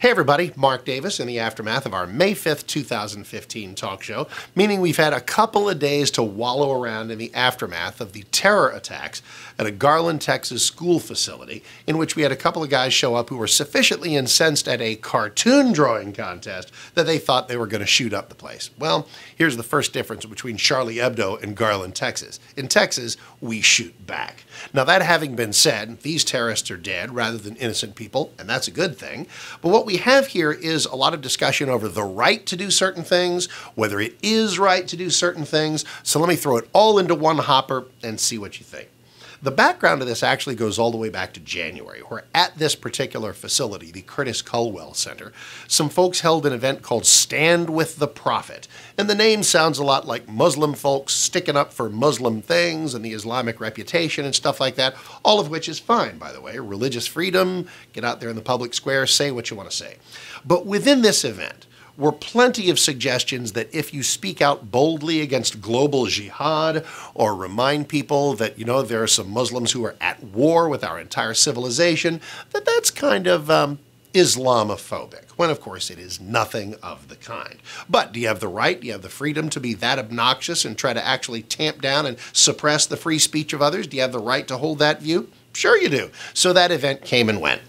Hey everybody, Mark Davis in the aftermath of our May 5th, 2015 talk show, meaning we've had a couple of days to wallow around in the aftermath of the terror attacks at a Garland, Texas school facility in which we had a couple of guys show up who were sufficiently incensed at a cartoon drawing contest that they thought they were going to shoot up the place. Well, here's the first difference between Charlie Hebdo and Garland, Texas. In Texas, we shoot back. Now that having been said, these terrorists are dead rather than innocent people, and that's a good thing. But what we have here is a lot of discussion over the right to do certain things, whether it is right to do certain things. So let me throw it all into one hopper and see what you think. The background of this actually goes all the way back to January, where at this particular facility, the Curtis Culwell Center, some folks held an event called Stand with the Prophet. And the name sounds a lot like Muslim folks sticking up for Muslim things and the Islamic reputation and stuff like that, all of which is fine, by the way. Religious freedom, get out there in the public square, say what you want to say. But within this event, were plenty of suggestions that if you speak out boldly against global jihad or remind people that, you know, there are some Muslims who are at war with our entire civilization, that that's kind of Islamophobic, when of course it is nothing of the kind. But do you have the right, do you have the freedom to be that obnoxious and try to actually tamp down and suppress the free speech of others? Do you have the right to hold that view? Sure you do. So that event came and went.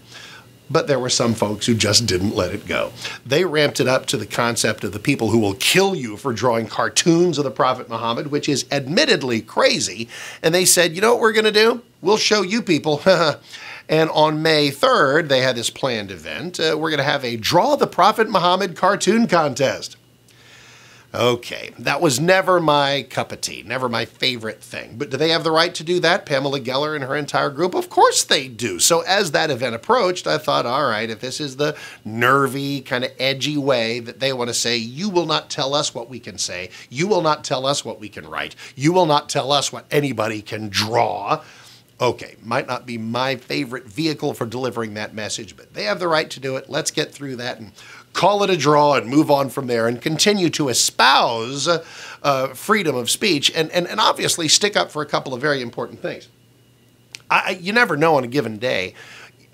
But there were some folks who just didn't let it go. They ramped it up to the concept of the people who will kill you for drawing cartoons of the Prophet Muhammad, which is admittedly crazy. And they said, you know what we're going to do? We'll show you people. And on May 3rd, they had this planned event. We're going to have a Draw the Prophet Muhammad cartoon contest. Okay, that was never my cup of tea, never my favorite thing. But do they have the right to do that? Pamela Geller and her entire group? Of course they do. So as that event approached, I thought, all right, if this is the nervy, kind of edgy way that they want to say, you will not tell us what we can say, you will not tell us what we can write, you will not tell us what anybody can draw. Okay, might not be my favorite vehicle for delivering that message, but they have the right to do it. Let's get through that and call it a draw and move on from there and continue to espouse freedom of speech and obviously stick up for a couple of very important things. You never know on a given day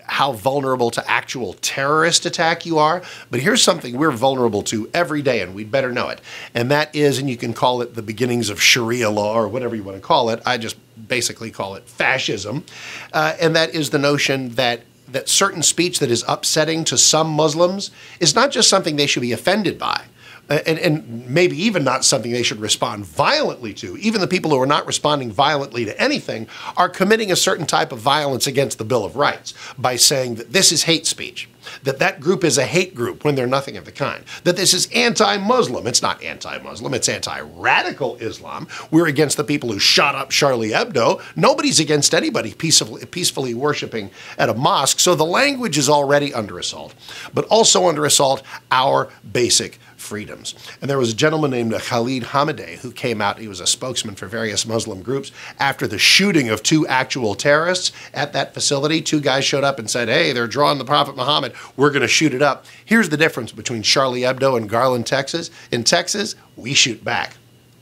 how vulnerable to actual terrorist attack you are, but here's something we're vulnerable to every day, and we'd better know it. And that is, and you can call it the beginnings of Sharia law or whatever you want to call it, I just basically call it fascism, and that is the notion that certain speech that is upsetting to some Muslims is not just something they should be offended by, and maybe even not something they should respond violently to. Even the people who are not responding violently to anything are committing a certain type of violence against the Bill of Rights by saying that this is hate speech, that that group is a hate group when they're nothing of the kind, that this is anti-Muslim. It's not anti-Muslim, it's anti-radical Islam. We're against the people who shot up Charlie Hebdo. Nobody's against anybody peacefully worshiping at a mosque. So the language is already under assault, but also under assault our basic freedoms. And there was a gentleman named Khalid Hamadeh who came out, he was a spokesman for various Muslim groups, after the shooting of two actual terrorists at that facility. Two guys showed up and said, hey, they're drawing the Prophet Muhammad, we're going to shoot it up. Here's the difference between Charlie Hebdo and Garland, Texas. In Texas, we shoot back.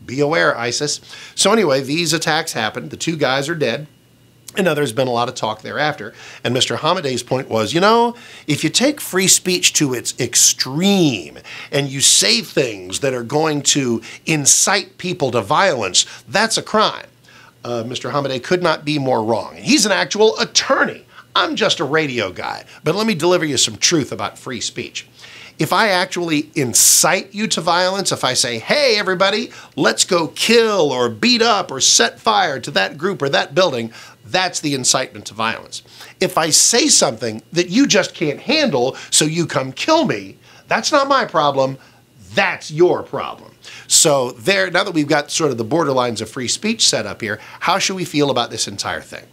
Be aware, ISIS. So anyway, these attacks happened. The two guys are dead. And now there's been a lot of talk thereafter. And Mr. Hamadeh's point was, you know, if you take free speech to its extreme and you say things that are going to incite people to violence, that's a crime. Mr. Hamadeh could not be more wrong. And he's an actual attorney. I'm just a radio guy. But let me deliver you some truth about free speech. If I actually incite you to violence, if I say, hey, everybody, let's go kill or beat up or set fire to that group or that building, that's the incitement to violence. If I say something that you just can't handle, so you come kill me, that's not my problem, that's your problem. So there, now that we've got sort of the borderlines of free speech set up here, how should we feel about this entire thing?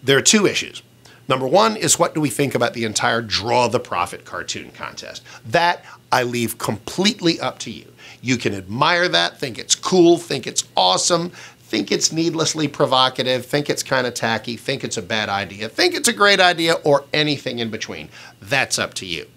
There are two issues. Number one is, what do we think about the entire Draw the Prophet cartoon contest? That I leave completely up to you. You can admire that, think it's cool, think it's awesome, think it's needlessly provocative, think it's kind of tacky, think it's a bad idea, think it's a great idea, or anything in between. That's up to you.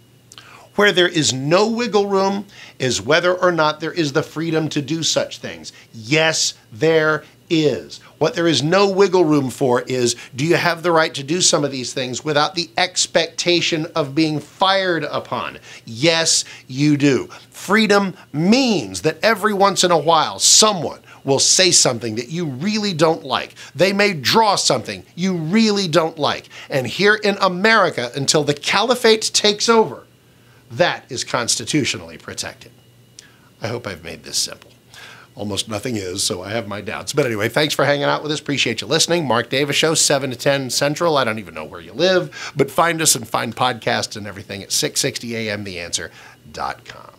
Where there is no wiggle room is whether or not there is the freedom to do such things. Yes, there is. What there is no wiggle room for is, do you have the right to do some of these things without the expectation of being fired upon? Yes, you do. Freedom means that every once in a while, someone will say something that you really don't like. They may draw something you really don't like. And here in America, until the caliphate takes over, that is constitutionally protected. I hope I've made this simple. Almost nothing is, so I have my doubts. But anyway, thanks for hanging out with us. Appreciate you listening. Mark Davis Show, 7 to 10 Central. I don't even know where you live, but find us and find podcasts and everything at 660amtheanswer.com.